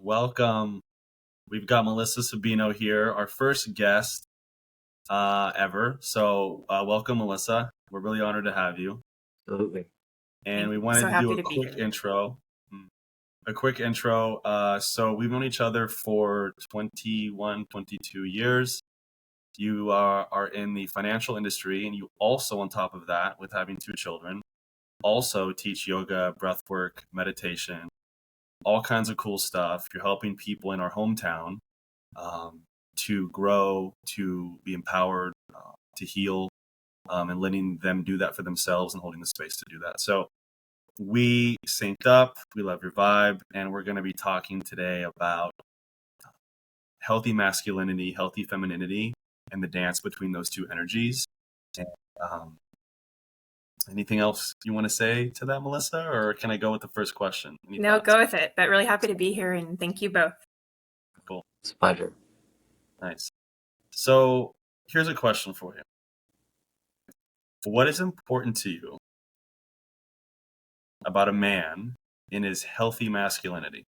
welcome. We've got Melissa Sabino here, our first guest ever. So welcome, Melissa. We're really honored to have you. Absolutely. And we So wanted to happy do a to be quick here. intro. A quick intro. So we've known each other for 21, 22 years. You are in the financial industry, and you also, on top of that, with having two children, also teach yoga, breathwork, meditation, all kinds of cool stuff. You're helping people in our hometown to grow, to be empowered, to heal, and letting them do that for themselves and holding the space to do that. So we synced up. We love your vibe, and we're going to be talking today about healthy masculinity, healthy femininity, and the dance between those two energies. And, anything else you want to say to that, Melissa, or can I go with the first question? Any No, thoughts? go with it. But really happy to be here, and thank you both. Cool. It's a pleasure. Nice. So here's a question for you. What is important to you about a man in his healthy masculinity?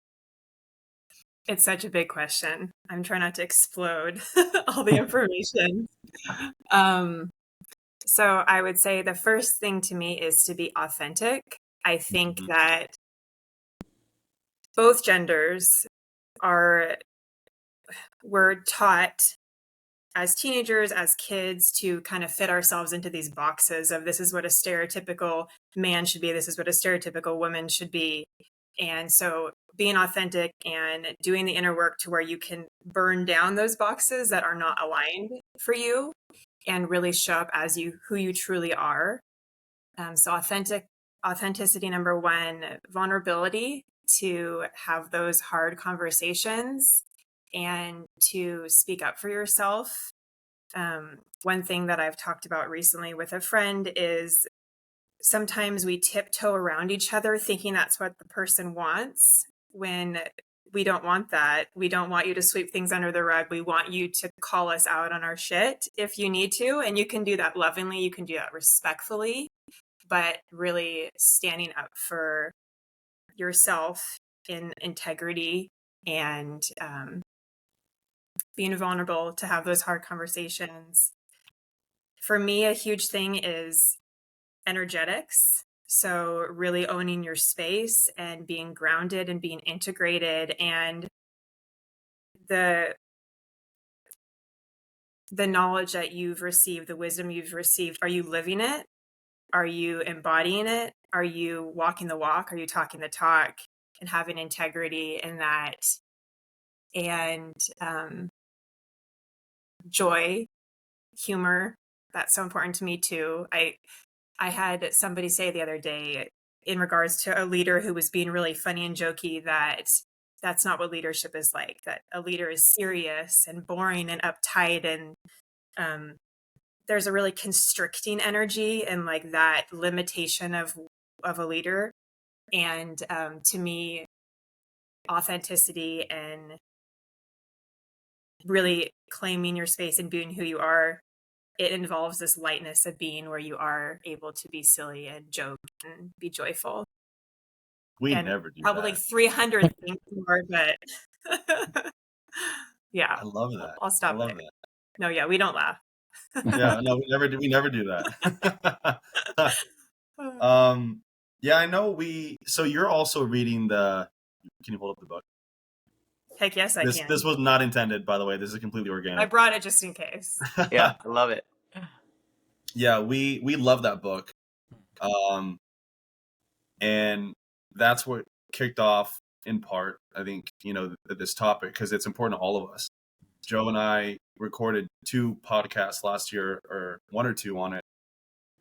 It's such a big question. I'm trying not to explode all the information. So I would say the first thing to me is to be authentic. I think that both genders we're taught as teenagers, as kids, to kind of fit ourselves into these boxes of this is what a stereotypical man should be, this is what a stereotypical woman should be. And so being authentic and doing the inner work to where you can burn down those boxes that are not aligned for you and really show up as who you truly are. So authenticity, number one, vulnerability to have those hard conversations and to speak up for yourself. One thing that I've talked about recently with a friend is sometimes we tiptoe around each other thinking that's what the person wants when we don't want that. We don't want you to sweep things under the rug. We want you to call us out on our shit if you need to. And you can do that lovingly. You can do that respectfully, but really standing up for yourself in integrity and being vulnerable to have those hard conversations. For me, a huge thing is energetics. So really owning your space and being grounded and being integrated, and the knowledge that you've received, the wisdom you've received, are you living it? Are you embodying it? Are you walking the walk? Are you talking the talk? And having integrity in that, and joy, humor, that's so important to me too. I had somebody say the other day in regards to a leader who was being really funny and jokey that that's not what leadership is like, that a leader is serious and boring and uptight, and there's a really constricting energy and like that limitation of a leader. And to me, authenticity and really claiming your space and being who you are, it involves this lightness of being where you are able to be silly and joke and be joyful. We and never do probably that. 300 things more, but yeah, I love that. I'll stop I love there. that. No, yeah, we don't laugh. Yeah, no, we never do that. Yeah, I know so you're also reading can you hold up the book? Heck yes, I can. This was not intended, by the way. This is completely I organic. brought it just in case. Yeah, I love it. Yeah, we love that book. And that's what kicked off in part, I think, this topic, because it's important to all of us. Joe and I recorded 2 podcasts last year, or 1 or 2 on it,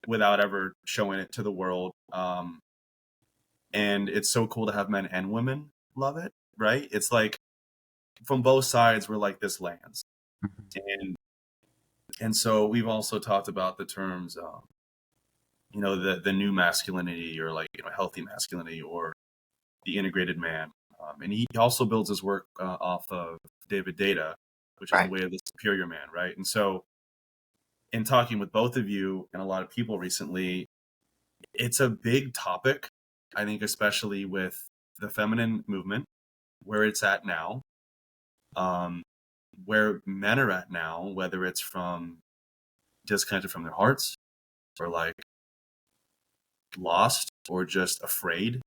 without ever showing it to the world. And it's so cool to have men and women love it, right? It's like from both sides, we're like, this lands. And so we've also talked about the terms, the new masculinity, or like, healthy masculinity, or the integrated man. And he also builds his work off of David Data, which is the way of the superior man, right? And so in talking with both of you and a lot of people recently, it's a big topic, I think, especially with the feminine movement, where it's at now, where men are at now, whether it's from disconnected from their hearts or like lost or just afraid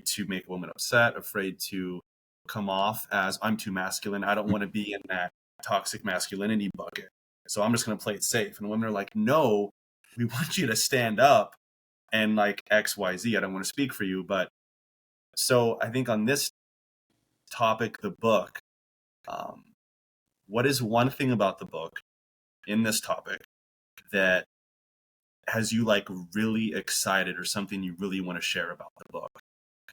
to make a woman upset, afraid to come off as I'm too masculine. I don't want to be in that toxic masculinity bucket. So I'm just going to play it safe. And women are like, no, we want you to stand up and like XYZ. I don't want to speak for you. But so I think on this topic, the book, what is one thing about the book in this topic that has you like really excited, or something you really want to share about the book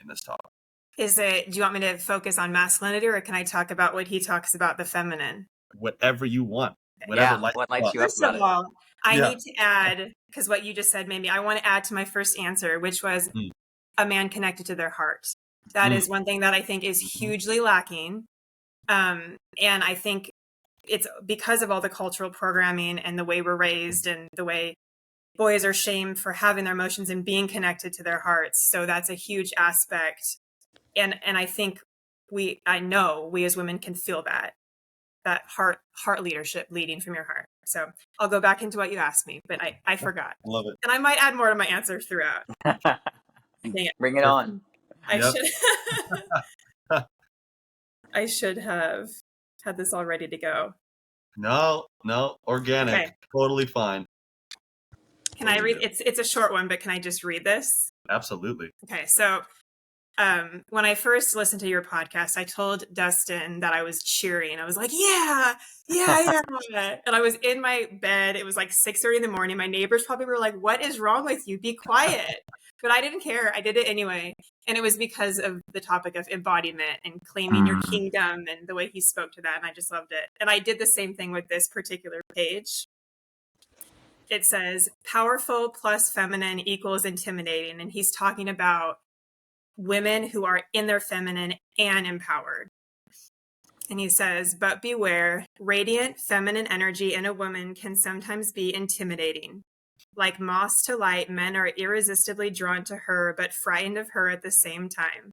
in this topic? Do you want me to focus on masculinity, or can I talk about what he talks about the feminine? Whatever you want. Whatever what lights you up First about of all, I Yeah. need to add, because what you just said made me, I want to add to my first answer, which was a man connected to their heart. That is one thing that I think is hugely lacking. And I think it's because of all the cultural programming and the way we're raised and the way boys are shamed for having their emotions and being connected to their hearts. So that's a huge aspect. And I think I know we as women can feel that heart leadership leading from your heart. So I'll go back into what you asked me, but I forgot. Love it. And I might add more to my answer throughout. Bring it on. I should have had this all ready to go. No, organic. Okay. Totally fine. Can I read? It's a short one, but can I just read this? Absolutely. Okay, so when I first listened to your podcast, I told Dustan that I was cheering. I was like, yeah. And I was in my bed. It was like 6:30 in the morning. My neighbors probably were like, what is wrong with you? Be quiet. But I didn't care. I did it anyway. And it was because of the topic of embodiment and claiming your kingdom and the way he spoke to that. And I just loved it. And I did the same thing with this particular page. It says powerful plus feminine equals intimidating. And he's talking about women who are in their feminine and empowered. And he says, but beware, radiant feminine energy in a woman can sometimes be intimidating. Like moths to light, men are irresistibly drawn to her, but frightened of her at the same time.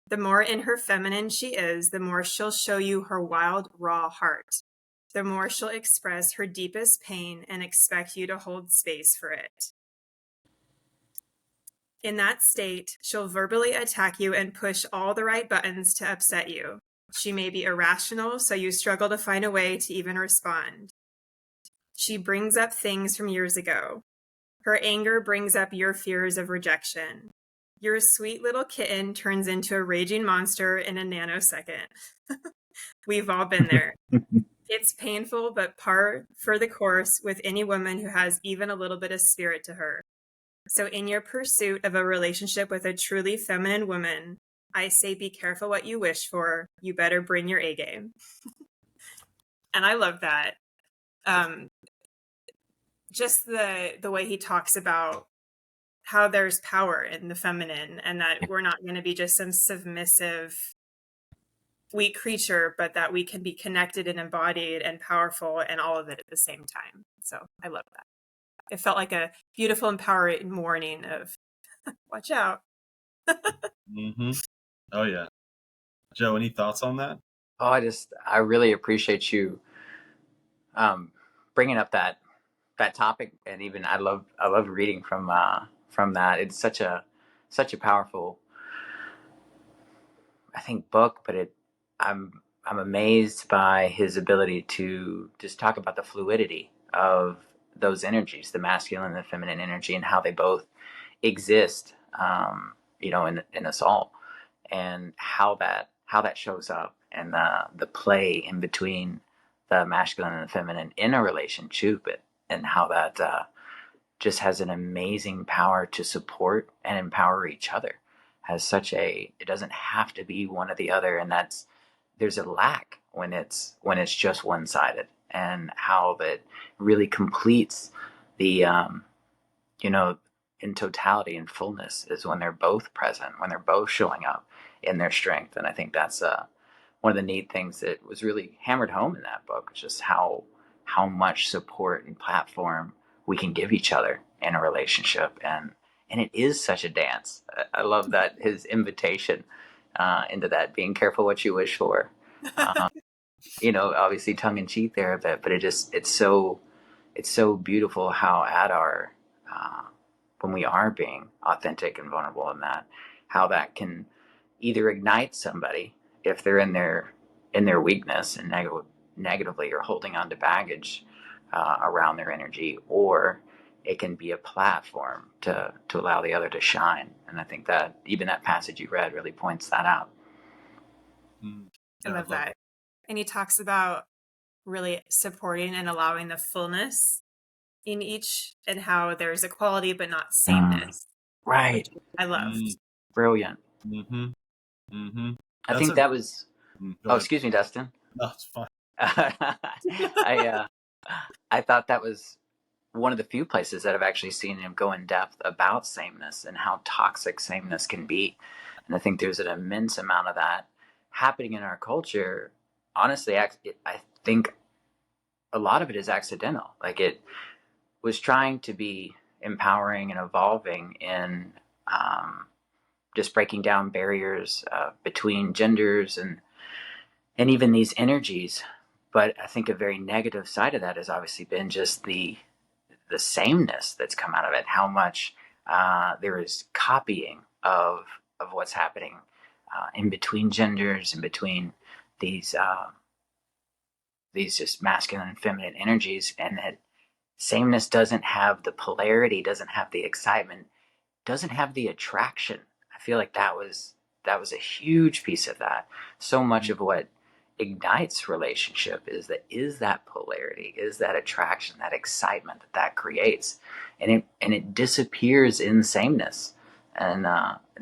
The more in her feminine she is, the more she'll show you her wild, raw heart. The more she'll express her deepest pain and expect you to hold space for it. In that state, she'll verbally attack you and push all the right buttons to upset you. She may be irrational, so you struggle to find a way to even respond. She brings up things from years ago. Her anger brings up your fears of rejection. Your sweet little kitten turns into a raging monster in a nanosecond. We've all been there. It's painful, but par for the course with any woman who has even a little bit of spirit to her. So in your pursuit of a relationship with a truly feminine woman, I say be careful what you wish for. You better bring your A game. And I love that. Just the way he talks about how there's power in the feminine and that we're not going to be just some submissive, weak creature, but that we can be connected and embodied and powerful and all of it at the same time. So I love that. It felt like a beautiful, empowering morning of watch out. Oh, yeah. Joe, any thoughts on that? Oh, I really appreciate you bringing up that topic. And even I love reading from that. It's such a powerful, I think, book, but I'm amazed by his ability to just talk about the fluidity of those energies, the masculine and the feminine energy, and how they both exist, in us all, and how that shows up, and the play in between the masculine and the feminine in a relationship, and how that just has an amazing power to support and empower each other. It doesn't have to be one or the other, and there's a lack when it's just one-sided, and how that really completes the in totality and fullness is when they're both present, when they're both showing up in their strength. And I think that's one of the neat things that was really hammered home in that book, is just how much support and platform we can give each other in a relationship. And it is such a dance. I love that his invitation into that, being careful what you wish for. Obviously tongue in cheek there a bit, but it's so beautiful how at our when we are being authentic and vulnerable in that, how that can either ignite somebody if they're in their weakness and negatively or holding on to baggage around their energy, or it can be a platform to allow the other to shine. And I think that even that passage you read really points that out. I love that. And he talks about really supporting and allowing the fullness in each, and how there's equality but not sameness. Right. I loved. Brilliant. I think that was. Oh, excuse me, Dustin. No, it's fine. I thought that was one of the few places that I've actually seen him go in depth about sameness and how toxic sameness can be. And I think there's an immense amount of that happening in our culture. Honestly, I think a lot of it is accidental. Like, it was trying to be empowering and evolving in just breaking down barriers between genders and even these energies. But I think a very negative side of that has obviously been just the sameness that's come out of it. How much there is copying of what's happening in between genders, in between these just masculine and feminine energies, and that sameness doesn't have the polarity, doesn't have the excitement, doesn't have the attraction. I feel like that was a huge piece of that. So much of what ignites relationship is that polarity, is that attraction, that excitement that creates, and it disappears in sameness. And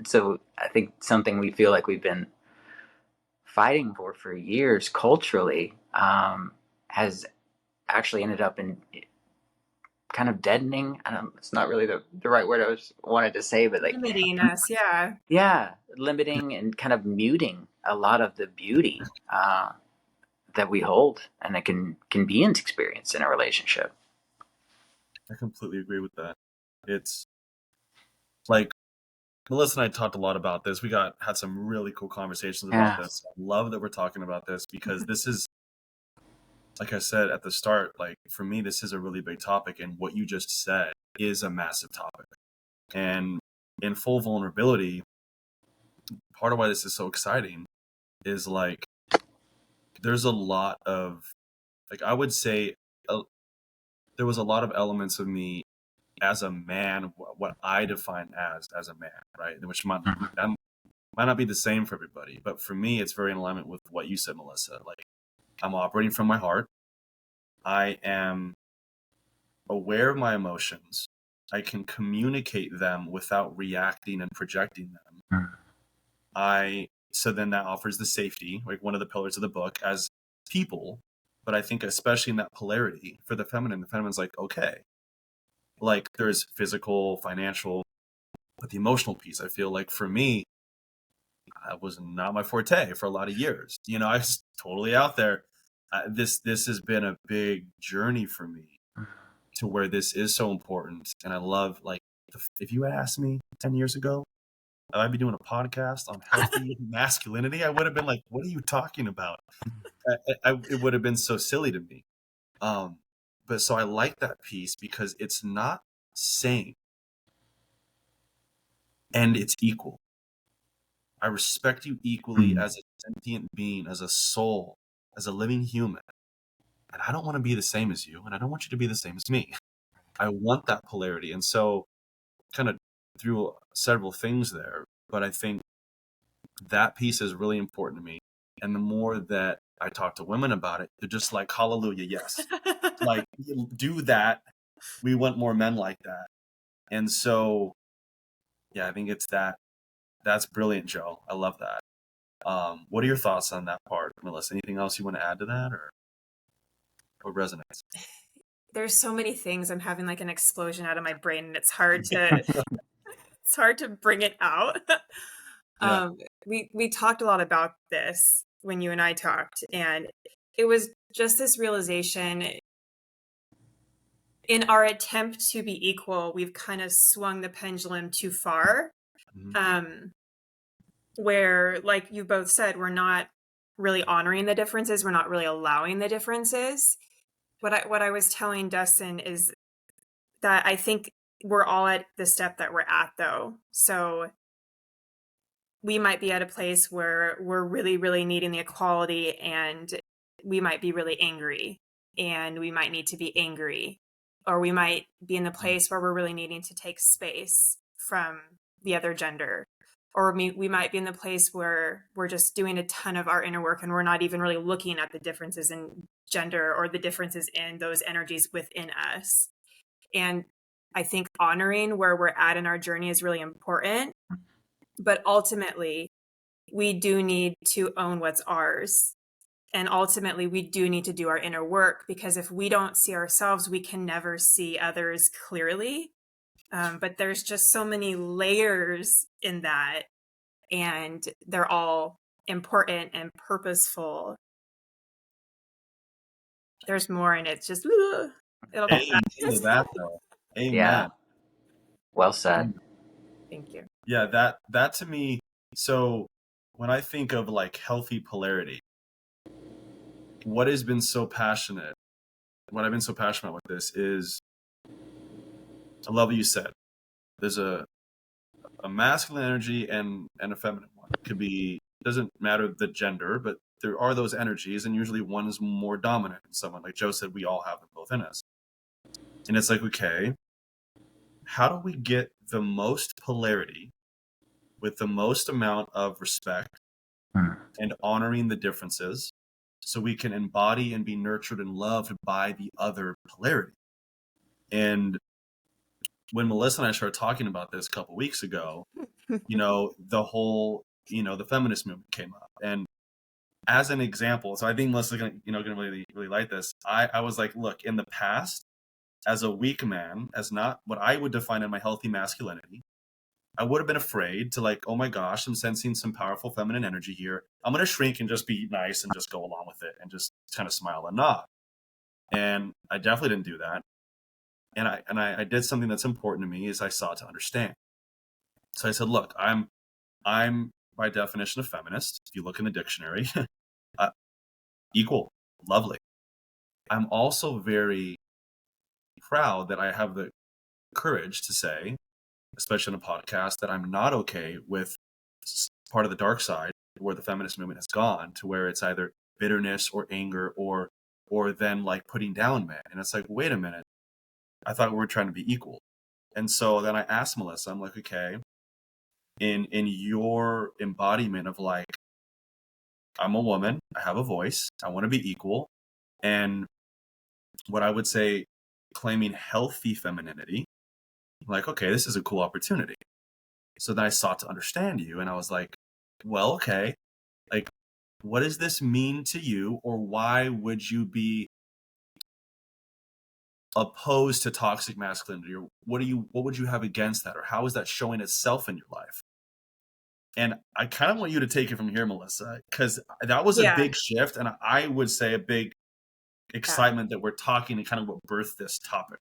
so I think something we feel like we've been fighting for years culturally has actually ended up in kind of deadening. It's not really the right word I wanted to say, but like limiting us, limiting and kind of muting a lot of the beauty that we hold and that can be experienced in a relationship. I completely agree with that. It's like Melissa and I talked a lot about this. We had some really cool conversations about this. I love that we're talking about this, because this is, like I said at the start, like for me, this is a really big topic, and what you just said is a massive topic. And in full vulnerability, part of why this is so exciting is like there's a lot of, like, I would say there was a lot of elements of me as a man, what I define as a man, right? Which might not be the same for everybody, but for me, it's very in alignment with what you said, Melissa. Like, I'm operating from my heart. I am aware of my emotions. I can communicate them without reacting and projecting them. So then that offers the safety, like one of the pillars of the book, as people. But I think especially in that polarity for the feminine's like, okay, like there's physical, financial, but the emotional piece, I feel like for me, that was not my forte for a lot of years. I was totally out there. This has been a big journey for me to where this is so important. And I love, like, if you had asked me 10 years ago, I'd be doing a podcast on healthy masculinity, I would have been like, what are you talking about? It would have been so silly to me. But so I like that piece because it's not same and it's equal. I respect you equally as a sentient being, as a soul, as a living human. And I don't want to be the same as you, and I don't want you to be the same as me. I want that polarity. And so kind of through several things there, but I think that piece is really important to me. And the more that I talk to women about it, they're just like, hallelujah, yes. Like, do that. We want more men like that. And so, yeah, I think it's that. That's brilliant, Joe. I love that. What are your thoughts on that part, Melissa? Anything else you want to add to that, or what resonates? There's so many things. I'm having like an explosion out of my brain, and it's hard to bring it out. Yeah. We talked a lot about this when you and I talked, and it was just this realization: in our attempt to be equal, we've kind of swung the pendulum too far. where, like you both said, we're not really honoring the differences. We're not really allowing the differences. What I was telling Dustin is that I think we're all at the step that we're at, though. So we might be at a place where we're really, really needing the equality, and we might be really angry, and we might need to be angry, or we might be in the place where we're really needing to take space from the other gender, or we might be in the place where we're just doing a ton of our inner work and we're not even really looking at the differences in gender or the differences in those energies within us. And I think honoring where we're at in our journey is really important. But ultimately, we do need to own what's ours. And ultimately, we do need to do our inner work, because if we don't see ourselves, we can never see others clearly. But there's just so many layers in that, and they're all important and purposeful. There's more, and it's just, it'll be Amen to that, though. Amen. Yeah. Well said. Thank you. Yeah, that to me. So when I think of like healthy polarity, what I've been so passionate with this is, I love what you said. There's a masculine energy and a feminine one. It could be, doesn't matter the gender, but there are those energies, and usually one is more dominant than someone. Like Joe said, we all have them both in us. And it's like, okay, how do we get the most polarity with the most amount of respect and honoring the differences, so we can embody and be nurtured and loved by the other polarity? And when Melissa and I started talking about this a couple weeks ago, the whole, the feminist movement came up. And as an example, so I think Melissa's gonna really, really like this. I was like, look, in the past, as a weak man, as not what I would define in my healthy masculinity, I would have been afraid to, like, oh my gosh, I'm sensing some powerful feminine energy here. I'm going to shrink and just be nice and just go along with it and just kind of smile and nod. And I definitely didn't do that. And I did something that's important to me, is I sought to understand. So I said, look, I'm by definition a feminist. If you look in the dictionary, equal, lovely. I'm also very proud that I have the courage to say, especially in a podcast, that I'm not okay with part of the dark side where the feminist movement has gone, to where it's either bitterness or anger or then like putting down men. And it's like, wait a minute, I thought we were trying to be equal. And so then I asked Melissa, I'm like, okay, in your embodiment of like, I'm a woman, I have a voice, I want to be equal, and what I would say, claiming healthy femininity, like, okay, this is a cool opportunity. So then I sought to understand you, and I was like, well, okay, like, what does this mean to you, or why would you be opposed to toxic masculinity, or what would you have against that, or how is that showing itself in your life? And I kind of want you to take it from here, Melissa, because that was a big shift, and I would say a big excitement that we're talking, and kind of what birthed this topic.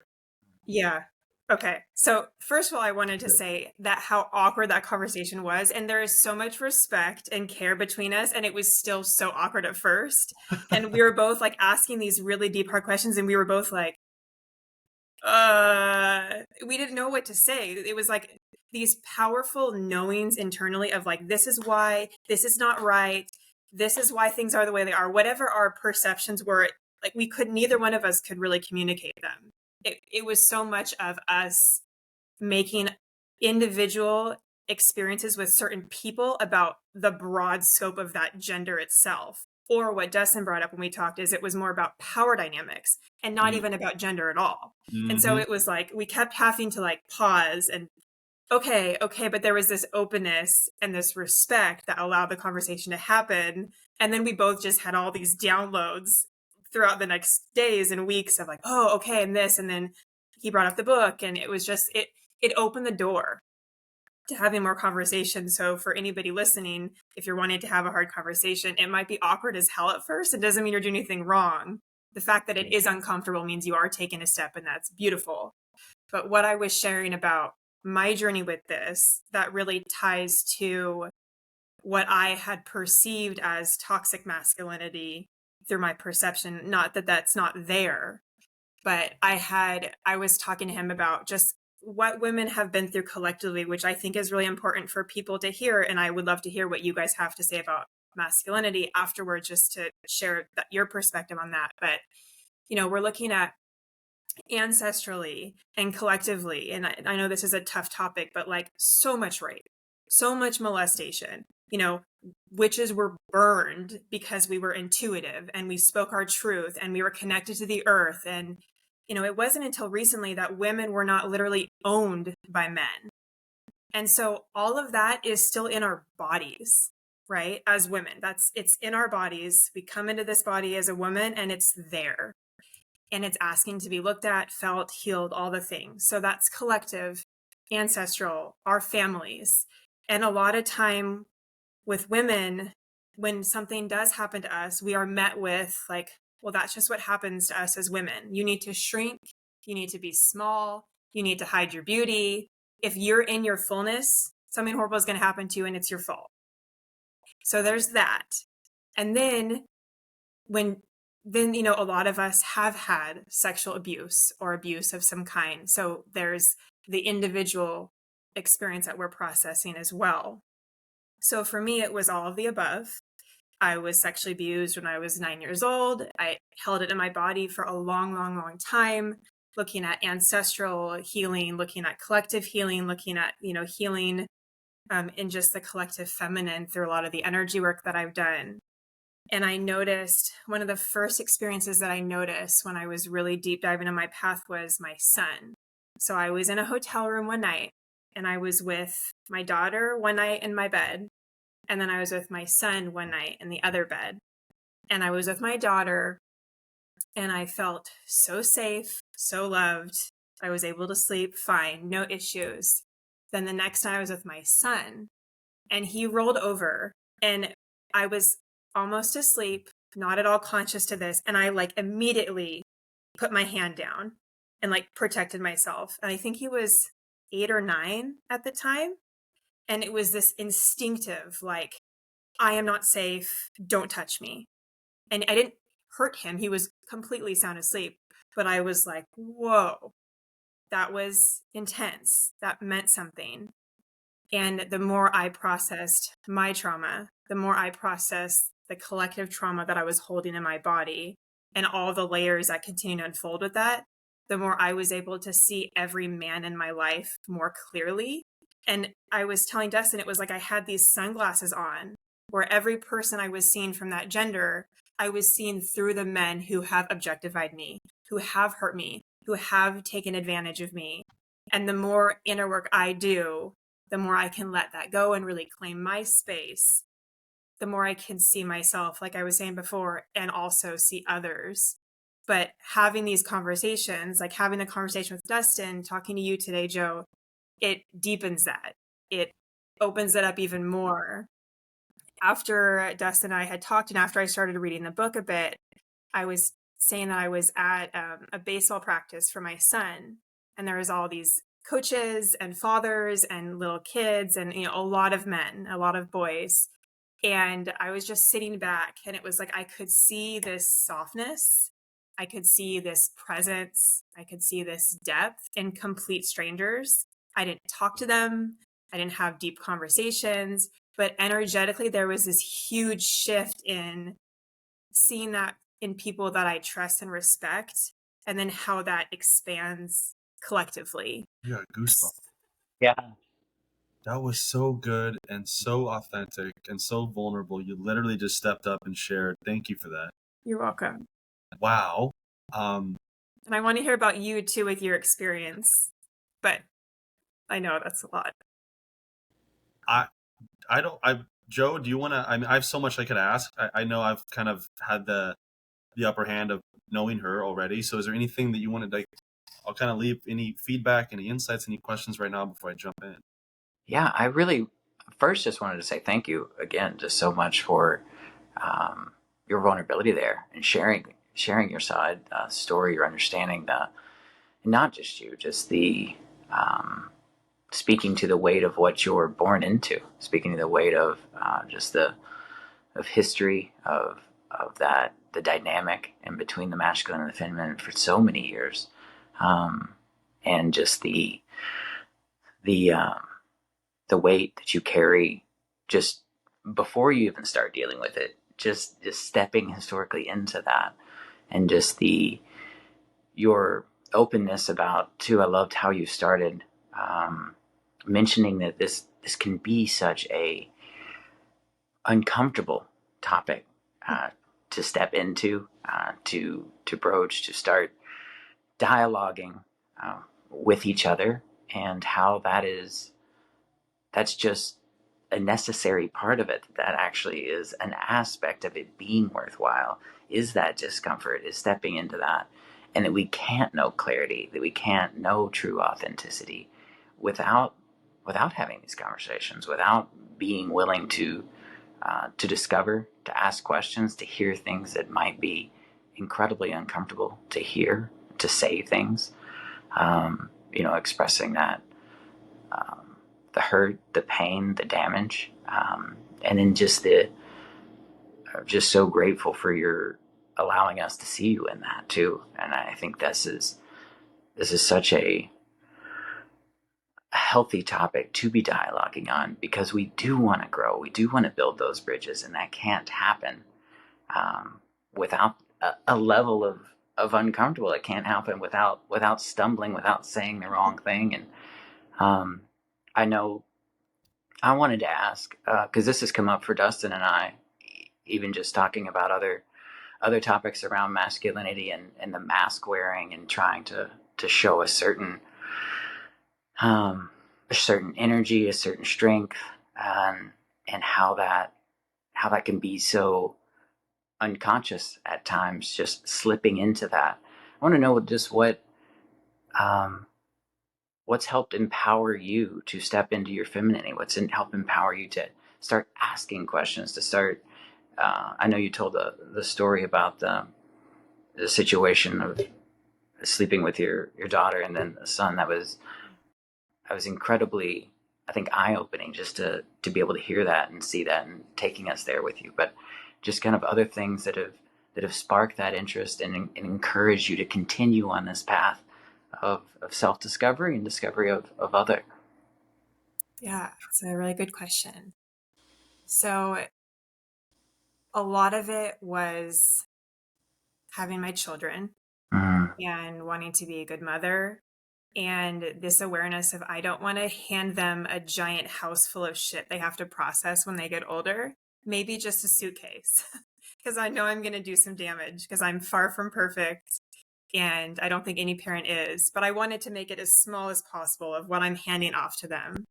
Yeah. Okay. So first of all, I wanted to say that how awkward that conversation was. And there is so much respect and care between us. And it was still so awkward at first. And we were both like asking these really deep, hard questions. And we were both like, we didn't know what to say. It was like these powerful knowings internally of like, this is why, this is not right. This is why things are the way they are. Whatever our perceptions were, like neither one of us could really communicate them. It was so much of us making individual experiences with certain people about the broad scope of that gender itself. Or what Dustin brought up when we talked is it was more about power dynamics and not even about gender at all. Mm-hmm. And so it was like we kept having to like pause and okay, but there was this openness and this respect that allowed the conversation to happen. And then we both just had all these downloads throughout the next days and weeks of like, oh, okay, and this, and then he brought up the book, and it was just it opened the door to having more conversation. So for anybody listening, if you're wanting to have a hard conversation, it might be awkward as hell at first. It doesn't mean you're doing anything wrong. The fact that it is uncomfortable means you are taking a step, and that's beautiful. But what I was sharing about my journey with this, that really ties to what I had perceived as toxic masculinity through my perception. Not that that's not there, but I was talking to him about just what women have been through collectively, which I think is really important for people to hear. And I would love to hear what you guys have to say about masculinity afterwards, just to share your perspective on that. But, we're looking at ancestrally and collectively, and I know this is a tough topic, but like so much rape, so much molestation, witches were burned because we were intuitive and we spoke our truth and we were connected to the earth. And it wasn't until recently that women were not literally owned by men. And so all of that is still in our bodies, right? As women, it's in our bodies. We come into this body as a woman and it's there. And it's asking to be looked at, felt, healed, all the things. So that's collective, ancestral, our families. And a lot of time with women, when something does happen to us, we are met with like, well, that's just what happens to us as women. You need to shrink. You need to be small. You need to hide your beauty. If you're in your fullness, something horrible is going to happen to you and it's your fault. So there's that. And then a lot of us have had sexual abuse or abuse of some kind. So there's the individual experience that we're processing as well. So for me, it was all of the above. I was sexually abused when I was 9 years old. I held it in my body for a long, long, long time, looking at ancestral healing, looking at collective healing, looking at, healing in just the collective feminine through a lot of the energy work that I've done. And I noticed one of the first experiences that I noticed when I was really deep diving in my path was my son. So I was in a hotel room one night and I was with my daughter one night in my bed. And then I was with my son one night in the other bed. And I was with my daughter and I felt so safe, so loved. I was able to sleep fine, no issues. Then the next night I was with my son and he rolled over and I was almost asleep, not at all conscious to this. And I like immediately put my hand down and like protected myself. And I think he was 8 or 9 at the time. And it was this instinctive, like, I am not safe. Don't touch me. And I didn't hurt him. He was completely sound asleep. But I was like, whoa, that was intense. That meant something. And the more I processed my trauma, the more I processed the collective trauma that I was holding in my body and all the layers that continue to unfold with that, the more I was able to see every man in my life more clearly. And I was telling Dustin, it was like I had these sunglasses on where every person I was seeing from that gender, I was seeing through the men who have objectified me, who have hurt me, who have taken advantage of me. And the more inner work I do, the more I can let that go and really claim my space, the more I can see myself, like I was saying before, and also see others. But having these conversations, like having the conversation with Dustin, talking to you today, Joe, it deepens that. It opens it up even more. After Dustin and I had talked and after I started reading the book a bit, I was saying that I was at a baseball practice for my son. And there was all these coaches and fathers and little kids and a lot of men, a lot of boys. And I was just sitting back and it was like I could see this softness. I could see this presence. I could see this depth in complete strangers. I didn't talk to them. I didn't have deep conversations, but energetically there was this huge shift in seeing that in people that I trust and respect, and then how that expands collectively. Yeah, goosebumps. Yeah. That was so good and so authentic and so vulnerable. You literally just stepped up and shared. Thank you for that. You're welcome. Wow. And I want to hear about you too with your experience, but I know that's a lot. Joe, do you want to, I mean, I have so much I could ask. I know I've kind of had the upper hand of knowing her already. So is there anything that you wanted to, I'll kind of leave any feedback, any insights, any questions right now before I jump in? Yeah, I really first just wanted to say thank you again just so much for your vulnerability there and sharing your side story, your understanding, not just you, just the speaking to the weight of what you're born into, speaking to the weight of just the of history of that, the dynamic in between the masculine and the feminine for so many years, and just the weight that you carry just before you even start dealing with it, just stepping historically into that, and just your openness about too. I loved how you started mentioning that this can be such a uncomfortable topic to step into, to broach, to start dialoguing with each other, and how that's just a necessary part of it. That actually is an aspect of it being worthwhile, is that discomfort, is stepping into that, and that we can't know clarity, that we can't know true authenticity without having these conversations, without being willing to discover, to ask questions, to hear things that might be incredibly uncomfortable to hear, to say things, expressing that, the hurt, the pain, the damage, and then just so grateful for your allowing us to see you in that too. And I think this is such a healthy topic to be dialoguing on, because we do want to grow, we do want to build those bridges, and that can't happen without a level of uncomfortable. It can't happen without stumbling, without saying the wrong thing. And I know I wanted to ask, because this has come up for Dustan and I, even just talking about other topics around masculinity and the mask wearing, and trying to show a certain energy, a certain strength, and how that can be so unconscious at times, just slipping into that. I want to know just what's helped empower you to step into your femininity. What's helped empower you to start asking questions, to start. I know you told the story about the situation of sleeping with your daughter and then the son. That was incredibly, I think, eye-opening, just to be able to hear that and see that, and taking us there with you. But just kind of other things that have sparked that interest and encouraged you to continue on this path of self-discovery and discovery of other. Yeah, it's a really good question. So a lot of it was having my children and wanting to be a good mother, and this awareness of I don't want to hand them a giant house full of shit they have to process when they get older. Maybe just a suitcase, because I know I'm going to do some damage, because I'm far from perfect, and I don't think any parent is, but I wanted to make it as small as possible of what I'm handing off to them.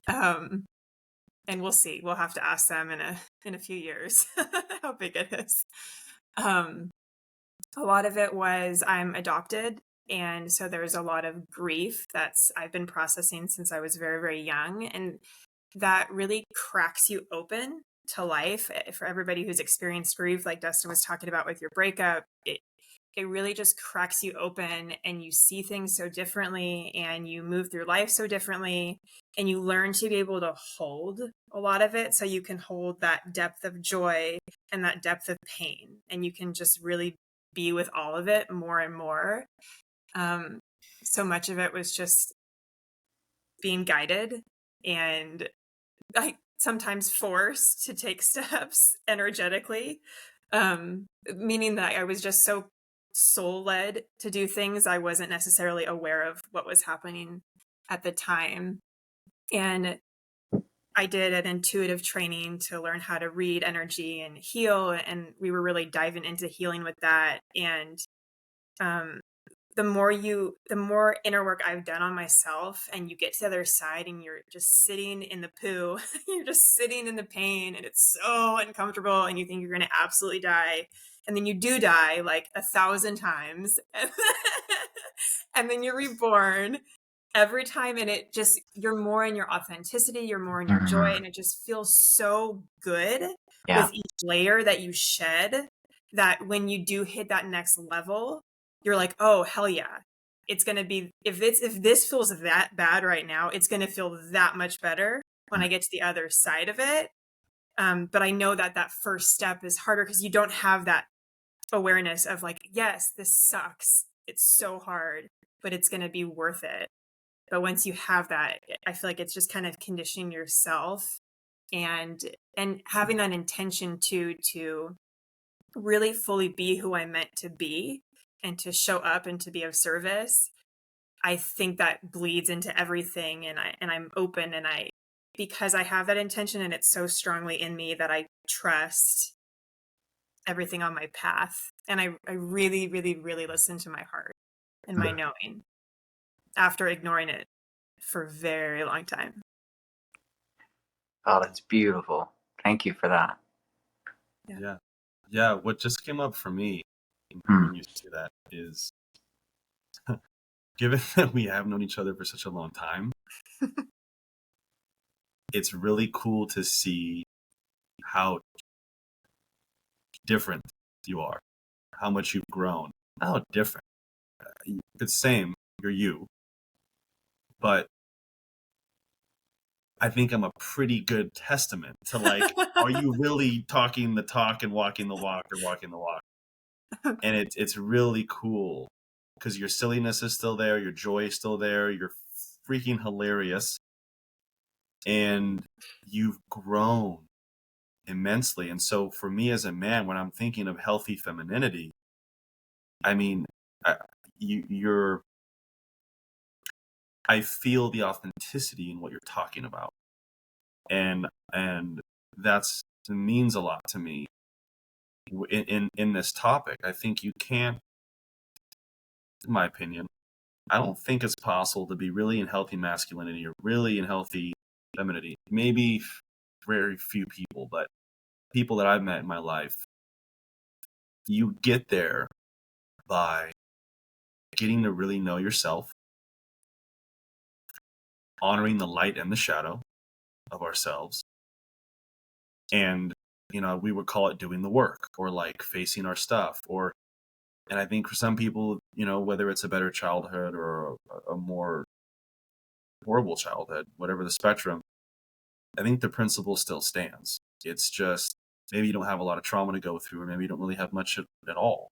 And we'll see. We'll have to ask them in a few years how big it is. A lot of it was I'm adopted, and so there's a lot of grief I've been processing since I was very, very young, and that really cracks you open to life. For everybody who's experienced grief, like Dustan was talking about with your breakup, it really just cracks you open, and you see things so differently, and you move through life so differently, and you learn to be able to hold a lot of it, so you can hold that depth of joy and that depth of pain, and you can just really be with all of it more and more. So much of it was just being guided, and I sometimes forced to take steps energetically, meaning that I was just so soul-led to do things. I wasn't necessarily aware of what was happening at the time. And I did an intuitive training to learn how to read energy and heal, and we were really diving into healing with that. And the more inner work I've done on myself, and you get to the other side and you're just sitting in the poo, you're just sitting in the pain, and it's so uncomfortable, and you think you're going to absolutely die. And then you do die like 1,000 times. And then you're reborn every time. And you're more in your authenticity, you're more in your joy. And it just feels so good with each layer that you shed, that when you do hit that next level, you're like, oh, hell yeah. it's going to be, if this feels that bad right now, it's going to feel that much better when I get to the other side of it. But I know that first step is harder because you don't have that awareness of like, yes, this sucks. It's so hard, but it's going to be worth it. But once you have that, I feel like it's just kind of conditioning yourself and having that intention to really fully be who I'm meant to be and to show up and to be of service. I think that bleeds into everything, and I'm open, and because I have that intention and it's so strongly in me that I trust everything on my path. And I really, really, really listen to my heart and my knowing after ignoring it for a very long time. Oh, that's beautiful. Thank you for that. Yeah. What just came up for me when you say that is, given that we have known each other for such a long time, it's really cool to see how different you are, how much you've grown, how different. It's same, you're you, but I think I'm a pretty good testament to like, are you really talking the talk and walking the walk, or walking the walk? And it's really cool because your silliness is still there, your joy is still there, you're freaking hilarious, and you've grown immensely. And so for me as a man, when I'm thinking of healthy femininity, I mean, I feel the authenticity in what you're talking about, and that's means a lot to me in this topic. I think you can't, in my opinion, I don't think it's possible to be really in healthy masculinity or really in healthy femininity. Maybe very few people, but people that I've met in my life, you get there by getting to really know yourself, honoring the light and the shadow of ourselves. And, we would call it doing the work, or like facing our stuff, and I think for some people, whether it's a better childhood or a more horrible childhood, whatever the spectrum, I think the principle still stands. It's just, maybe you don't have a lot of trauma to go through, or maybe you don't really have much at all.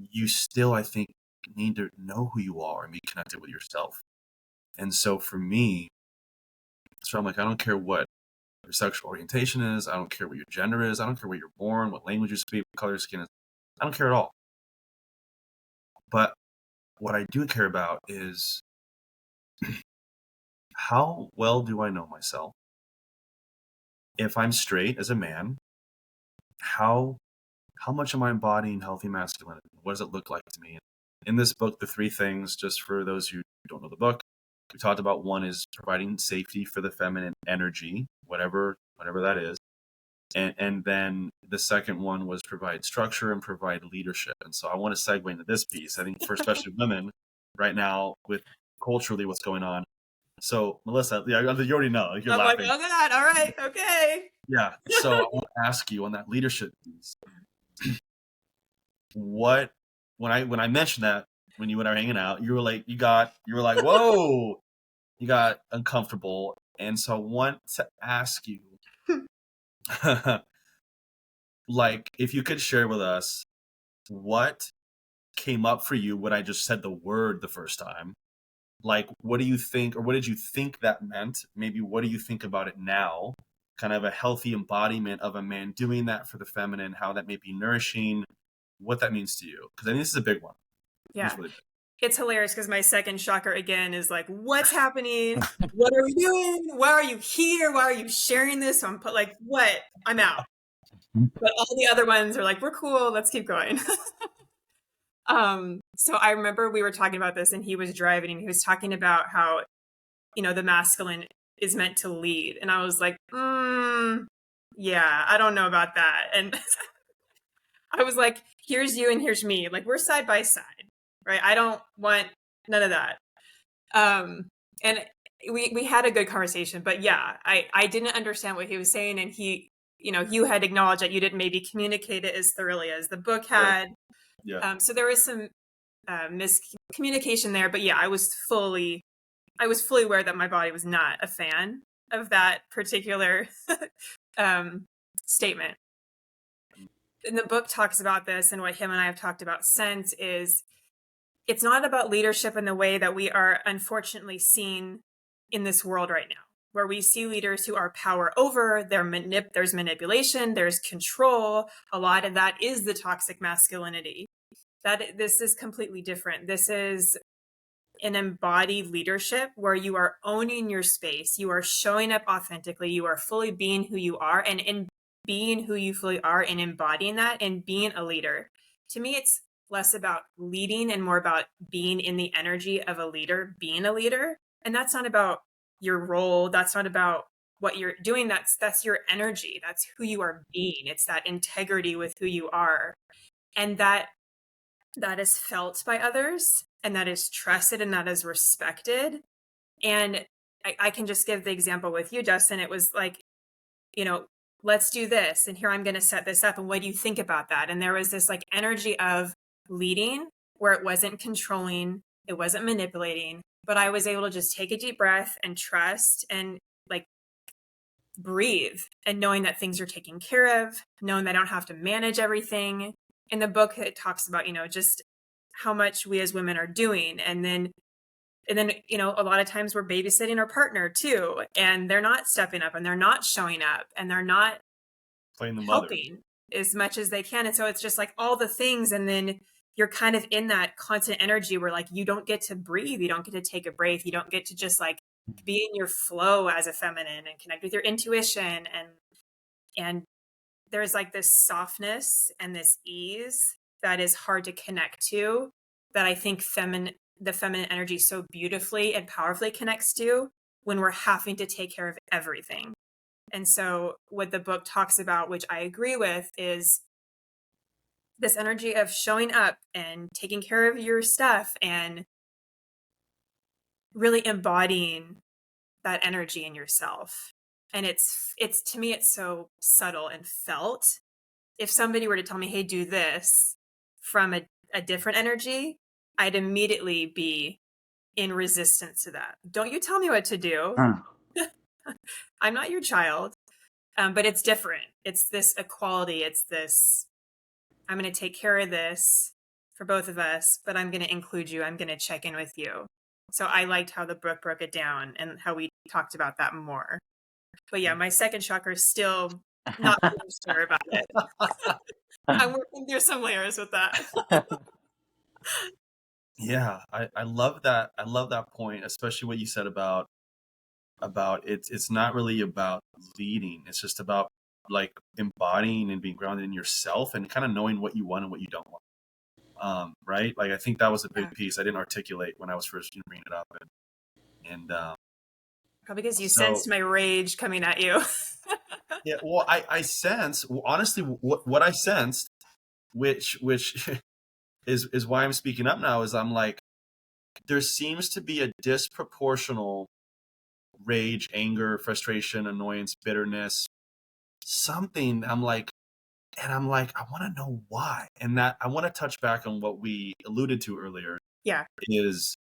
You still, I think, need to know who you are and be connected with yourself. And so for me, so I'm like, I don't care what your sexual orientation is. I don't care what your gender is. I don't care where you're born, what language you speak, what color your skin is. I don't care at all. But what I do care about is, how well do I know myself? If I'm straight as a man, how much am I embodying healthy masculinity? What does it look like to me? In this book, the 3 things, just for those who don't know the book, we talked about, one is providing safety for the feminine energy, whatever that is. And then the second one was provide structure and provide leadership. And so I want to segue into this piece. I think for especially women right now, with culturally what's going on. So Melissa, you already know, you're laughing. Like, oh God, all right, okay. Yeah. So I want to ask you on that leadership piece, when I mentioned that, when you and I were hanging out, you were like, whoa, you got uncomfortable. And so I want to ask you, like, if you could share with us what came up for you when I just said the word the first time. Like, what do you think, or what did you think that meant? Maybe what do you think about it now? Kind of a healthy embodiment of a man doing that for the feminine, how that may be nourishing, what that means to you. Because I think this is a big one. Yeah. Really big. It's hilarious because my second shocker again is like, what's happening? What are we doing? Why are you here? Why are you sharing this? So I'm like, what? I'm out. But all the other ones are like, we're cool. Let's keep going. So I remember we were talking about this, and he was driving, and he was talking about how, the masculine is meant to lead. And I was like, yeah, I don't know about that. And I was like, here's you and here's me. Like, we're side by side, right? I don't want none of that. And we had a good conversation, but yeah, I didn't understand what he was saying. And he, you had acknowledged that you didn't maybe communicate it as thoroughly as the book had. Right. Yeah. So there was some miscommunication there. But yeah, I was fully aware that my body was not a fan of that particular statement. And the book talks about this, and what him and I have talked about since is it's not about leadership in the way that we are unfortunately seen in this world right now, where we see leaders who are power over, there's manipulation, there's control. A lot of that is the toxic masculinity. This is completely different. This is an embodied leadership where you are owning your space, you are showing up authentically, you are fully being who you are, and in being who you fully are and embodying that and being a leader. To me, it's less about leading and more about being in the energy of a leader, being a leader. And that's not about your role. That's not about what you're doing. That's your energy. That's who you are being. It's that integrity with who you are. And that is felt by others, and that is trusted, and that is respected. And I can just give the example with you, Dustin. It was like, let's do this, and here I'm going to set this up, and what do you think about that? And there was this like energy of leading where it wasn't controlling, it wasn't manipulating, but I was able to just take a deep breath and trust and like breathe, and knowing that things are taken care of, knowing that I don't have to manage everything. In the book, it talks about, just how much we as women are doing. And then, a lot of times we're babysitting our partner too, and they're not stepping up and they're not showing up and they're not playing the mother helping as much as they can. And so it's just like all the things. And then you're kind of in that constant energy where like, you don't get to breathe. You don't get to take a breath. You don't get to just like be in your flow as a feminine and connect with your intuition. And there's like this softness and this ease that is hard to connect to, that I think the feminine energy so beautifully and powerfully connects to when we're having to take care of everything. And so what the book talks about, which I agree with, is this energy of showing up and taking care of your stuff and really embodying that energy in yourself. And it's to me, it's so subtle and felt. If somebody were to tell me, hey, do this from a different energy, I'd immediately be in resistance to that. Don't you tell me what to do. I'm not your child. But it's different. It's this equality. It's this, I'm going to take care of this for both of us, but I'm going to include you. I'm going to check in with you. So I liked how the book broke it down and how we talked about that more. But yeah, my second chakra is still not sure about it. I'm working through some layers with that. Yeah, I love that. I love that point, especially what you said about it's not really about leading. It's just about like embodying and being grounded in yourself and kind of knowing what you want and what you don't want. Right? Like I think that was a big piece I didn't articulate when I was first bringing it up, and probably because you sensed my rage coming at you. Yeah, well, I sense, honestly, what I sensed, which is why I'm speaking up now, is I'm like, there seems to be a disproportional rage, anger, frustration, annoyance, bitterness, something. I want to know why. And that I want to touch back on what we alluded to earlier. Yeah. Is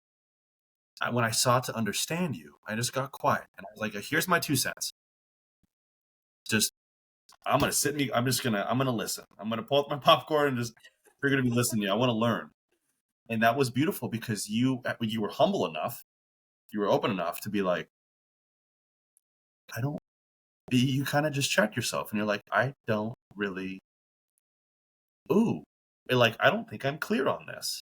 when I sought to understand you, I just got quiet. And I was like, here's my 2 cents. I'm going to listen. I'm going to pull up my popcorn and you're going to be listening to you. I want to learn. And that was beautiful because you were humble enough, you were open enough to be like, you kind of just check yourself and you're like, I don't really, I don't think I'm clear on this.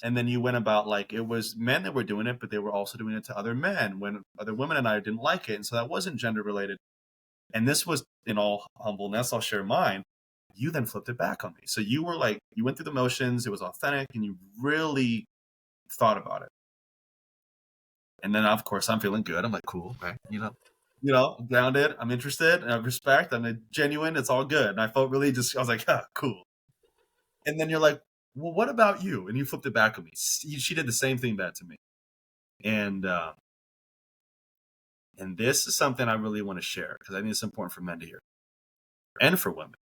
And then you went about like, it was men that were doing it, but they were also doing it to other men when other women and I didn't like it. And so that wasn't gender related. And this was, in all humbleness, I'll share mine. You then flipped it back on me. So you were like, you went through the motions, it was authentic, and you really thought about it. And then, of course, I'm feeling good. I'm like, cool, okay, I'm grounded, I'm interested, and I respect, I'm genuine, it's all good. And I felt really I was like, cool. And then you're like, well, what about you? And you flipped it back on me. She did the same thing back to me. And this is something I really want to share because I think it's important for men to hear and for women,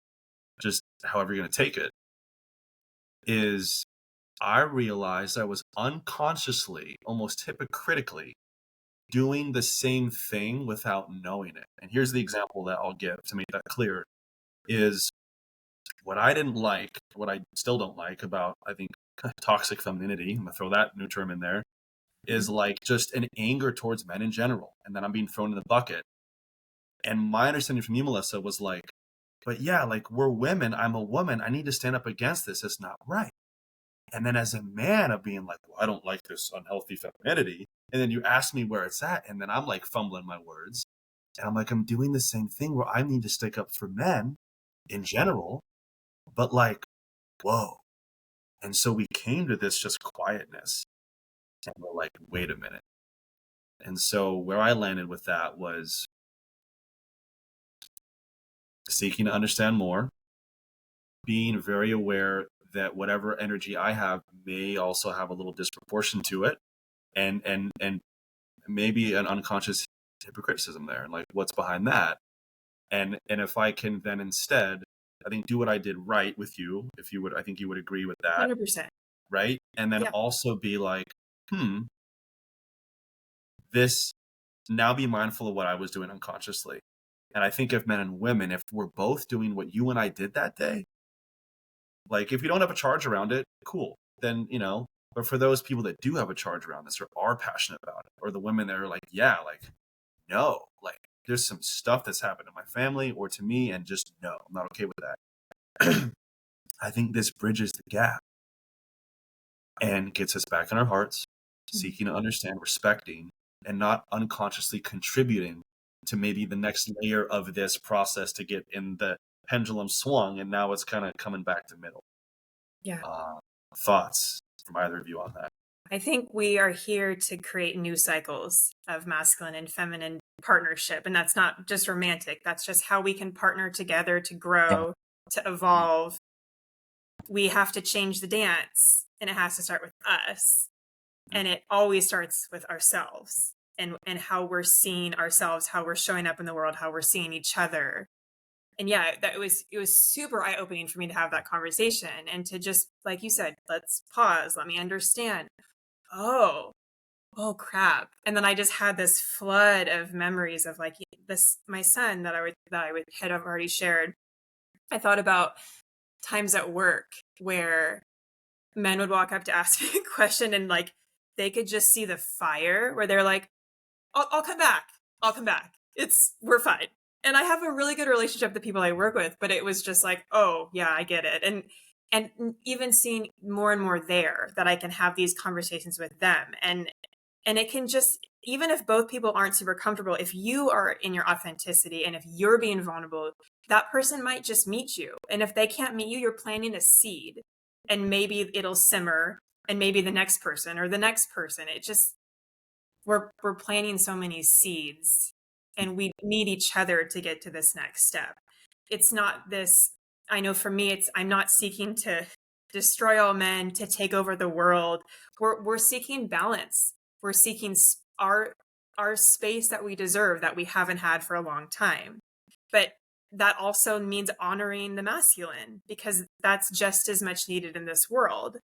just however you're going to take it, is I realized I was unconsciously, almost hypocritically, doing the same thing without knowing it. And here's the example that I'll give to make that clear is what I didn't like, what I still don't like about, I think, toxic femininity, I'm going to throw that new term in there, is like just an anger towards men in general. And then I'm being thrown in the bucket. And my understanding from you, Melissa, was like, but yeah, like we're women, I'm a woman, I need to stand up against this. It's not right. And then as a man of being like, well, I don't like this unhealthy femininity. And then you ask me where it's at. And then I'm like fumbling my words. And I'm like, I'm doing the same thing where I need to stick up for men in general. But like, whoa. And so we came to this just quietness. And we're like, wait a minute. And so where I landed with that was seeking to understand more, being very aware that whatever energy I have may also have a little disproportion to it. And maybe an unconscious hypocriticism there, and like what's behind that. And if I can then instead, I think, do what I did right with you, if you would, I think you would agree with that. 100%. Right. And then Yeah. also be like, this, now be mindful of what I was doing unconsciously. And I think if men and women, if we're both doing what you and I did that day, like if you don't have a charge around it, cool. Then, but for those people that do have a charge around this or are passionate about it, or the women that are like, yeah, like, no, like there's some stuff that's happened to my family or to me, and just no, I'm not okay with that. I think this bridges the gap and gets us back in our hearts, seeking to understand, respecting, and not unconsciously contributing to maybe the next layer of this process to get in the pendulum swung, and now it's kind of coming back to middle. Yeah. Thoughts from either of you on that? I think we are here to create new cycles of masculine and feminine partnership. And that's not just romantic. That's just how we can partner together to grow, to evolve. We have to change the dance, and it has to start with us. And it always starts with ourselves and how we're seeing ourselves, how we're showing up in the world, how we're seeing each other. And yeah, it was super eye-opening for me to have that conversation and to just, like you said, let's pause, let me understand. Oh crap. And then I just had this flood of memories of like this, my son that I would had already shared. I thought about times at work where men would walk up to ask me a question, and like they could just see the fire where they're like, I'll come back. I'll come back. We're fine. And I have a really good relationship with the people I work with, but it was just like, oh yeah, I get it. And even seeing more and more there that I can have these conversations with them. And it can just, even if both people aren't super comfortable, if you are in your authenticity and if you're being vulnerable, that person might just meet you. And if they can't meet you, you're planting a seed, and maybe it'll simmer, and maybe the next person or the next person. It just, we're planting so many seeds, and we need each other to get to this next step. It's not this, I know for me, I'm not seeking to destroy all men, to take over the world. We're seeking balance. We're seeking our space that we deserve, that we haven't had for a long time. But that also means honoring the masculine, because that's just as much needed in this world.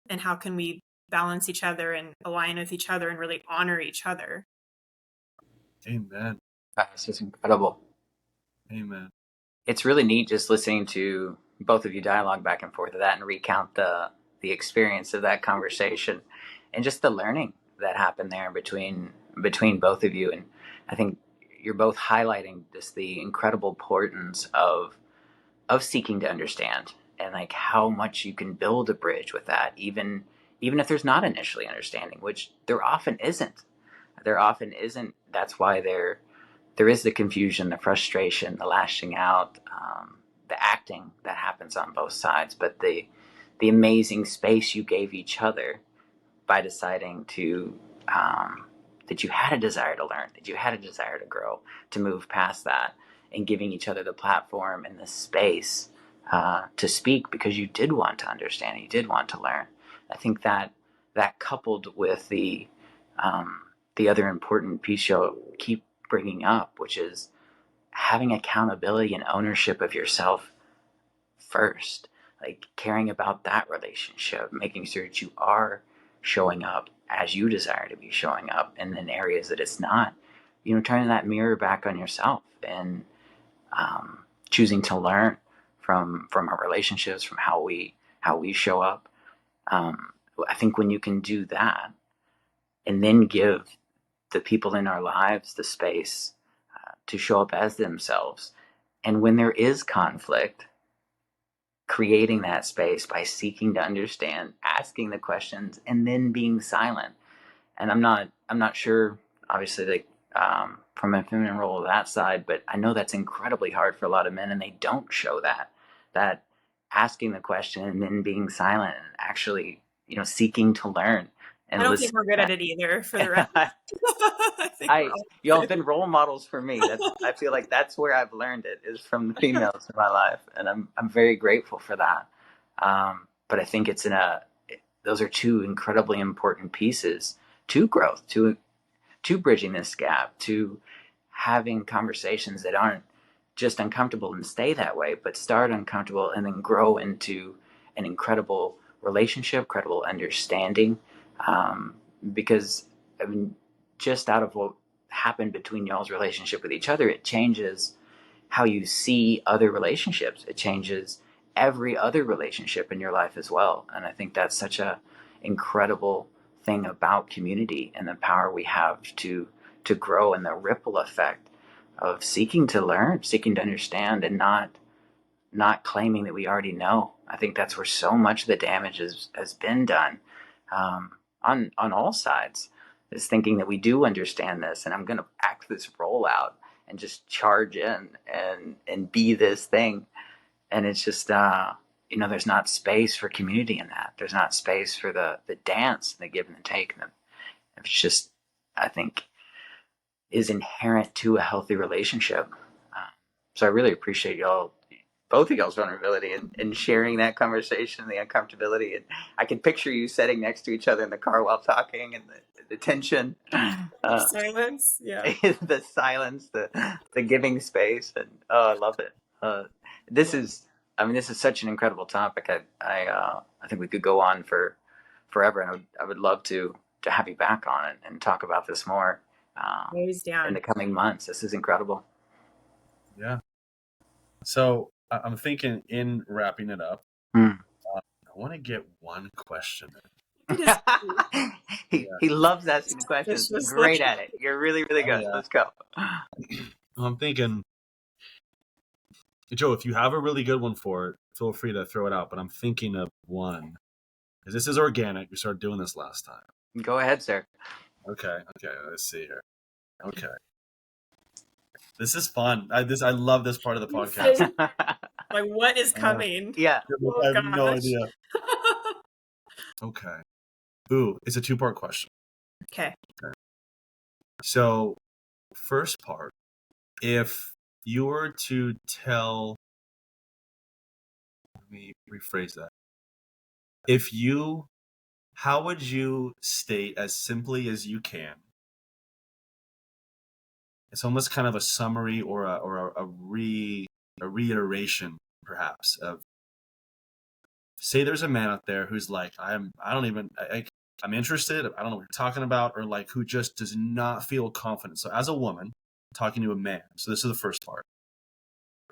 And how can we balance each other and align with each other and really honor each other? Amen. This is incredible. Amen. It's really neat just listening to both of you dialogue back and forth of that and recount the experience of that conversation and just the learning that happened there between both of you. And I think you're both highlighting just the incredible importance of seeking to understand, and like how much you can build a bridge with that, even if there's not initially understanding, which there often isn't. That's why there is the confusion, the frustration, the lashing out, the acting that happens on both sides. But the amazing space you gave each other by deciding to that you had a desire to learn, that you had a desire to grow, to move past that, and giving each other the platform and the space to speak, because you did want to understand, you did want to learn. I think that coupled with the other important piece you'll keep bringing up, which is having accountability and ownership of yourself first. like caring about that relationship, making sure that you are showing up as you desire to be showing up, and in areas that it's not, turning that mirror back on yourself, and choosing to learn from our relationships, from how we show up. I think when you can do that, and then give the people in our lives the space to show up as themselves, and when there is conflict, creating that space by seeking to understand, asking the questions, and then being silent. And I'm not sure, obviously, like from a feminine role of that side, but I know that's incredibly hard for a lot of men, and they don't show that asking the question and then being silent and actually, seeking to learn and I don't listen. think we're good at it either, for the record. I think we're all Y'all have been role models for me. I feel like that's where I've learned it, is from the females in my life, and I'm very grateful for that. But I think those are two incredibly important pieces to growth, to bridging this gap, to having conversations that aren't just uncomfortable and stay that way, but start uncomfortable and then grow into an incredible relationship, credible understanding. Because I mean, just out of what happened between y'all's relationship with each other, it changes how you see other relationships. It changes every other relationship in your life as well. And I think that's such a incredible thing about community, and the power we have to grow, and the ripple effect of seeking to learn, seeking to understand, and not claiming that we already know. I think that's where so much of the damage has been done, on all sides, is thinking that we do understand this, and I'm going to act this role out and just charge in and be this thing. And it's just, there's not space for community in that. There's not space for the dance, the give and the take. And it's just, I think, is inherent to a healthy relationship. So I really appreciate both of y'all's vulnerability and sharing that conversation, the uncomfortability. And I can picture you sitting next to each other in the car while talking, and the tension, silence. Yeah. the silence, the giving space. And I love it. This is such an incredible topic. I think we could go on for forever, and I would love to have you back on it and talk about this more in the coming months. This is incredible. Yeah. So I'm thinking, in wrapping it up, I want to get one question. He loves asking questions. Great at it. You're really, really good. Yeah. Let's go. I'm thinking, Joe, if you have a really good one for it, feel free to throw it out. But I'm thinking of one, because this is organic. We started doing this last time. Go ahead, sir. Okay. Let's see here. Okay. This is fun. I love this part of the podcast. Like, what is coming? Yeah. I have no idea. Okay. Ooh, it's a two-part question. Okay. So, first part, if you were to tell, let me rephrase that. How would you state, as simply as you can? It's almost kind of a summary or a reiteration, perhaps, of, say there's a man out there who's like, I'm interested, I don't know what you're talking about, or like who just does not feel confident. So as a woman talking to a man, so this is the first part,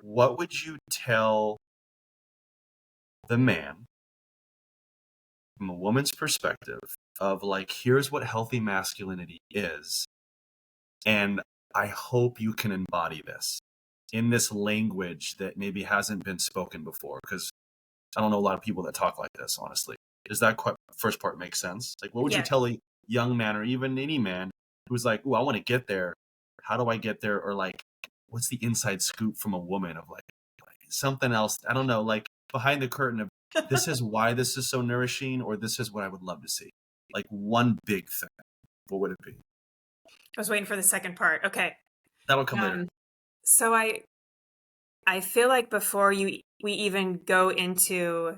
what would you tell the man from a woman's perspective of, like, here's what healthy masculinity is, and I hope you can embody this in this language that maybe hasn't been spoken before? Because I don't know a lot of people that talk like this, honestly. Does that first part make sense? Like, what would you tell a young man, or even any man who's like, ooh, I want to get there. How do I get there? Or like, what's the inside scoop from a woman of like something else? I don't know, like behind the curtain of, this is why this is so nourishing, or this is what I would love to see. Like one big thing. What would it be? I was waiting for the second part. Okay. That'll come later. So I feel like before we even go into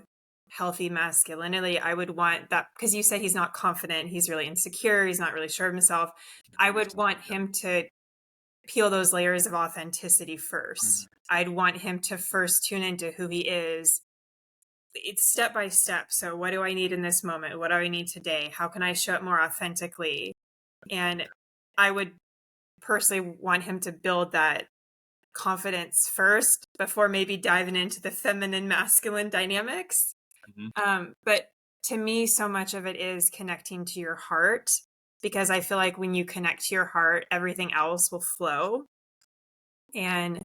healthy masculinity, I would want that, because you said he's not confident, he's really insecure, he's not really sure of himself. I would want him to peel those layers of authenticity first. I'd want him to first tune into who he is it's step by step. So what do I need in this moment? What do I need today? How can I show up more authentically? And I would personally want him to build that confidence first before maybe diving into the feminine masculine dynamics. But to me, so much of it is connecting to your heart, because I feel like when you connect to your heart, everything else will flow. And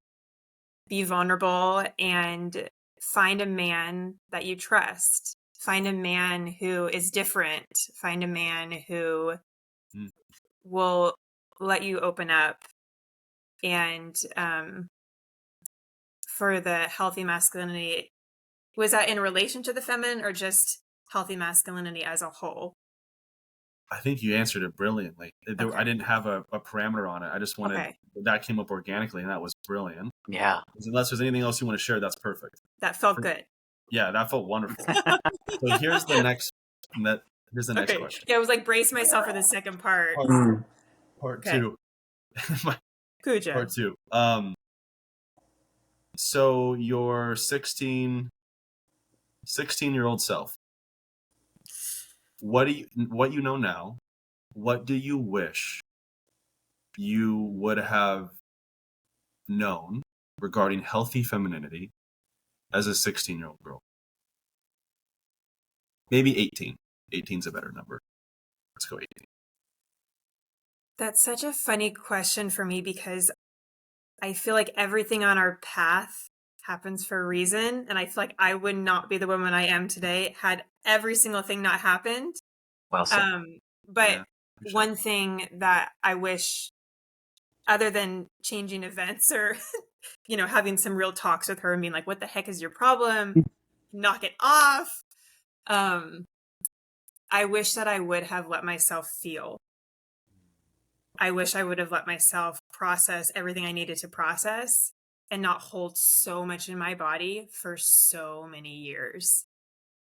be vulnerable and find a man that you trust. Find a man who is different. Find a man who will let you open up. And for the healthy masculinity, was that in relation to the feminine or just healthy masculinity as a whole? I think you answered it brilliantly. Okay. I didn't have a parameter on it. I just wanted that came up organically, and that was brilliant. Yeah. Unless there's anything else you want to share, that's perfect. That felt good. Yeah, that felt wonderful. So here's the next. Here's the next question. Yeah, I was like, brace myself for the second part. Part two. Cujo. Part two. So your 16-year-old self. What you know now? What do you wish you would have known regarding healthy femininity as a 16-year-old girl? Maybe 18. 18's a better number. Let's go 18. That's such a funny question for me, because I feel like everything on our path happens for a reason. And I feel like I would not be the woman I am today had every single thing not happened. Well said. But Yeah, sure. one thing that I wish, other than changing events or, having some real talks with her and being like, what the heck is your problem? Knock it off. I wish that I would have let myself feel. I wish I would have let myself process everything I needed to process and not hold so much in my body for so many years.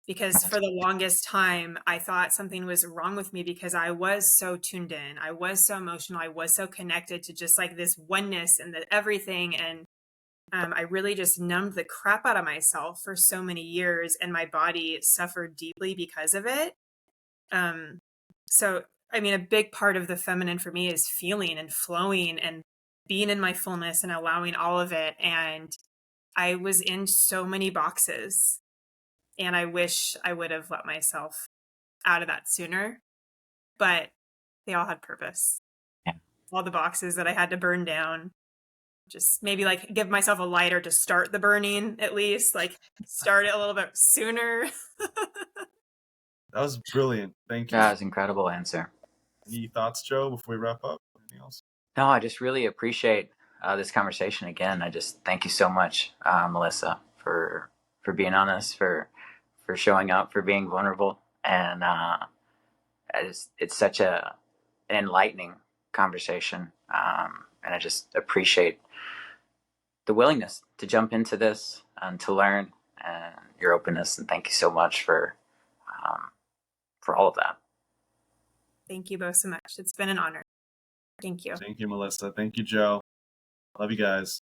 Because for the longest time, I thought something was wrong with me because I was so tuned in. I was so emotional. I was so connected to just like this oneness and the everything. And I really just numbed the crap out of myself for so many years, and my body suffered deeply because of it. So, I mean, a big part of the feminine for me is feeling and flowing and being in my fullness and allowing all of it. And I was in so many boxes, and I wish I would have let myself out of that sooner, but they all had purpose. Yeah. All the boxes that I had to burn down, just maybe like give myself a lighter to start the burning, at least like start it a little bit sooner. That was brilliant. Thank you. That was an incredible answer. Any thoughts, Joe, before we wrap up? Anything else? No, I just really appreciate this conversation again. I just thank you so much, Melissa, for being honest, for showing up, for being vulnerable, and it's such an enlightening conversation, and I just appreciate the willingness to jump into this and to learn, and your openness. And thank you so much for all of that. Thank you both so much. It's been an honor. Thank you. Thank you, Melissa. Thank you, Joe. Love you guys.